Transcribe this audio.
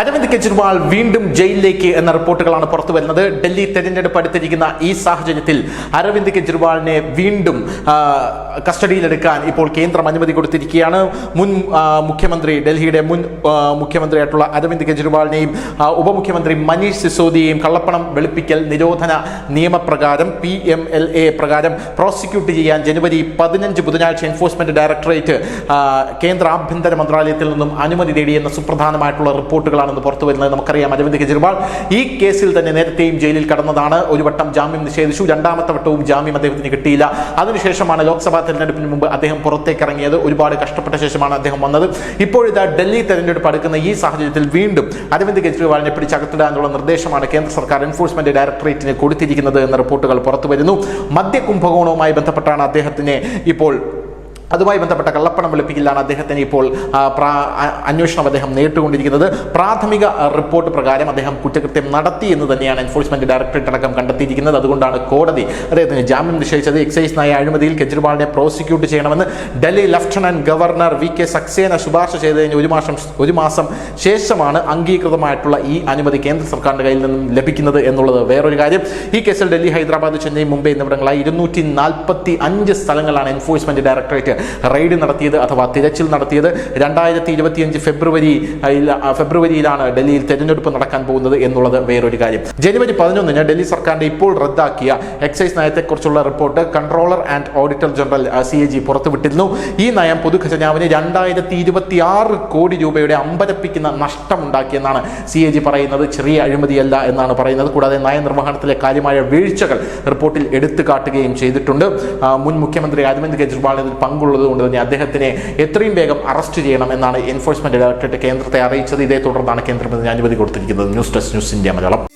അരവിന്ദ് കെജ്രിവാൾ വീണ്ടും ജയിലിലേക്ക് എന്ന റിപ്പോർട്ടുകളാണ് പുറത്തു വരുന്നത്. ഡൽഹി തെരഞ്ഞെടുപ്പ് അടുത്തിരിക്കുന്ന ഈ സാഹചര്യത്തിൽ അരവിന്ദ് കെജ്രിവാളിനെ വീണ്ടും കസ്റ്റഡിയിലെടുക്കാൻ ഇപ്പോൾ കേന്ദ്രം അനുമതി കൊടുത്തിരിക്കുകയാണ്. ഡൽഹിയുടെ മുൻ മുഖ്യമന്ത്രിയായിട്ടുള്ള അരവിന്ദ് കെജ്രിവാളിനെയും ഉപമുഖ്യമന്ത്രി മനീഷ് സിസോദിയെയും കള്ളപ്പണം വെളുപ്പിക്കൽ നിരോധന നിയമപ്രകാരം PMLA പ്രകാരം പ്രോസിക്യൂട്ട് ചെയ്യാൻ ജനുവരി 15 ബുധനാഴ്ച എൻഫോഴ്സ്മെന്റ് ഡയറക്ടറേറ്റ് കേന്ദ്ര ആഭ്യന്തര മന്ത്രാലയത്തിൽ നിന്നും അനുമതി നേടിയെന്ന സുപ്രധാനമായിട്ടുള്ള റിപ്പോർട്ടുകളാണ് പുറത്തു വരുന്നത്. നമുക്കറിയാം, അരവിന്ദ് കെജ്രിവാൾ ഈ കേസിൽ തന്നെ നേരത്തെയും ജയിലിൽ കടന്നതാണ്. ഒരു വട്ടം ജാമ്യം നിഷേധിച്ചു, രണ്ടാമത്തെ വട്ടവും ജാമ്യം അദ്ദേഹത്തിന് കിട്ടിയില്ല. അതിനുശേഷമാണ് ലോക്സഭാ തെരഞ്ഞെടുപ്പിന് മുമ്പ് അദ്ദേഹം പുറത്തേക്ക് ഇറങ്ങിയത്. ഒരുപാട് കഷ്ടപ്പെട്ട ശേഷമാണ് അദ്ദേഹം വന്നത്. ഇപ്പോഴിതാ ഡൽഹി തെരഞ്ഞെടുപ്പ് അടുക്കുന്ന ഈ സാഹചര്യത്തിൽ വീണ്ടും അരവിന്ദ് കെജ്രിവാളിനെ പിടിച്ചകത്തിടാനുള്ള നിർദ്ദേശമാണ് കേന്ദ്ര സർക്കാർ എൻഫോഴ്സ്മെന്റ് ഡയറക്ടറേറ്റിന് കൊടുത്തിരിക്കുന്നത് എന്ന റിപ്പോർട്ടുകൾ പുറത്തു വരുന്നു. മദ്യ കുംഭകോണവുമായി ബന്ധപ്പെട്ടാണ് അദ്ദേഹത്തിന് ഇപ്പോൾ അതുമായി ബന്ധപ്പെട്ട കള്ളപ്പണം വെളുപ്പിക്കലാണ് അദ്ദേഹത്തിന് ഇപ്പോൾ അന്വേഷണം അദ്ദേഹം നേരിട്ടുകൊണ്ടിരിക്കുന്നത്. പ്രാഥമിക റിപ്പോർട്ട് പ്രകാരം അദ്ദേഹം കുറ്റകൃത്യം നടത്തി എന്ന് തന്നെയാണ് എൻഫോഴ്സ്മെന്റ് ഡയറക്ടറേറ്റ് അടക്കം കണ്ടെത്തിയിരിക്കുന്നത്. അതുകൊണ്ടാണ് കോടതി അദ്ദേഹത്തിന് ജാമ്യം നിശ്ചയിച്ചത്. എക്സൈസ് നയ അഴിമതിയിൽ കെജ്രിവാളിനെ പ്രോസിക്യൂട്ട് ചെയ്യണമെന്ന് Delhi lieutenant governor VK Saxena ശുപാർശ ചെയ്തതിന് ഒരു മാസം ശേഷമാണ് അംഗീകൃതമായിട്ടുള്ള ഈ അനുമതി കേന്ദ്ര സർക്കാരിന്റെ കയ്യിൽ നിന്നും ലഭിക്കുന്നത് എന്നുള്ളത് വേറൊരു കാര്യം. ഈ കേസിൽ ഡൽഹി, ഹൈദരാബാദ്, ചെന്നൈ, മുംബൈ എന്നിവിടങ്ങളായി 245 സ്ഥലങ്ങളാണ് എൻഫോഴ്സ്മെന്റ് ഡയറക്ടറേറ്റ് റെയ്ഡ് നടത്തിയത് അഥവാ തിരച്ചിൽ നടത്തിയത്. 2025 ഫെബ്രുവരിയിലാണ് ഡൽഹിയിൽ തെരഞ്ഞെടുപ്പ് നടക്കാൻ പോകുന്നത് എന്നുള്ളത് വേറൊരു കാര്യം. ജനുവരി 11 ഡൽഹി സർക്കാരിന്റെ ഇപ്പോൾ റദ്ദാക്കിയ എക്സൈസ് നയത്തെക്കുറിച്ചുള്ള report controller and auditor general CAG പുറത്തുവിട്ടിരുന്നു. ഈ നയം പൊതുഖജനാവിന് 2026 കോടി രൂപയുടെ അമ്പരപ്പിക്കുന്ന നഷ്ടമുണ്ടാക്കിയെന്നാണ് CAG പറയുന്നത്. ചെറിയ അഴിമതിയല്ല എന്നാണ് പറയുന്നത്. കൂടാതെ നയനിർവഹണത്തിലെ കാര്യമായ വീഴ്ചകൾ റിപ്പോർട്ടിൽ എടുത്തു കാട്ടുകയും ചെയ്തിട്ടുണ്ട്. മുൻ മുഖ്യമന്ത്രി അരവിന്ദ് കെജ്രിവാളിന് പങ്കുള്ളതുകൊണ്ട് തന്നെ അദ്ദേഹത്തിനെ എത്രയും വേഗം അറസ്റ്റ് ചെയ്യണം എന്നാണ് എൻഫോഴ്സ്മെന്റ് ഡയറക്ടറേറ്റ് കേന്ദ്രത്തെ അറിയിച്ചത്. ഇതേ തുടർന്നാണ് കേന്ദ്രം അനുമതി കൊടുത്തിരിക്കുന്നത്. News desk, news India Malayalam.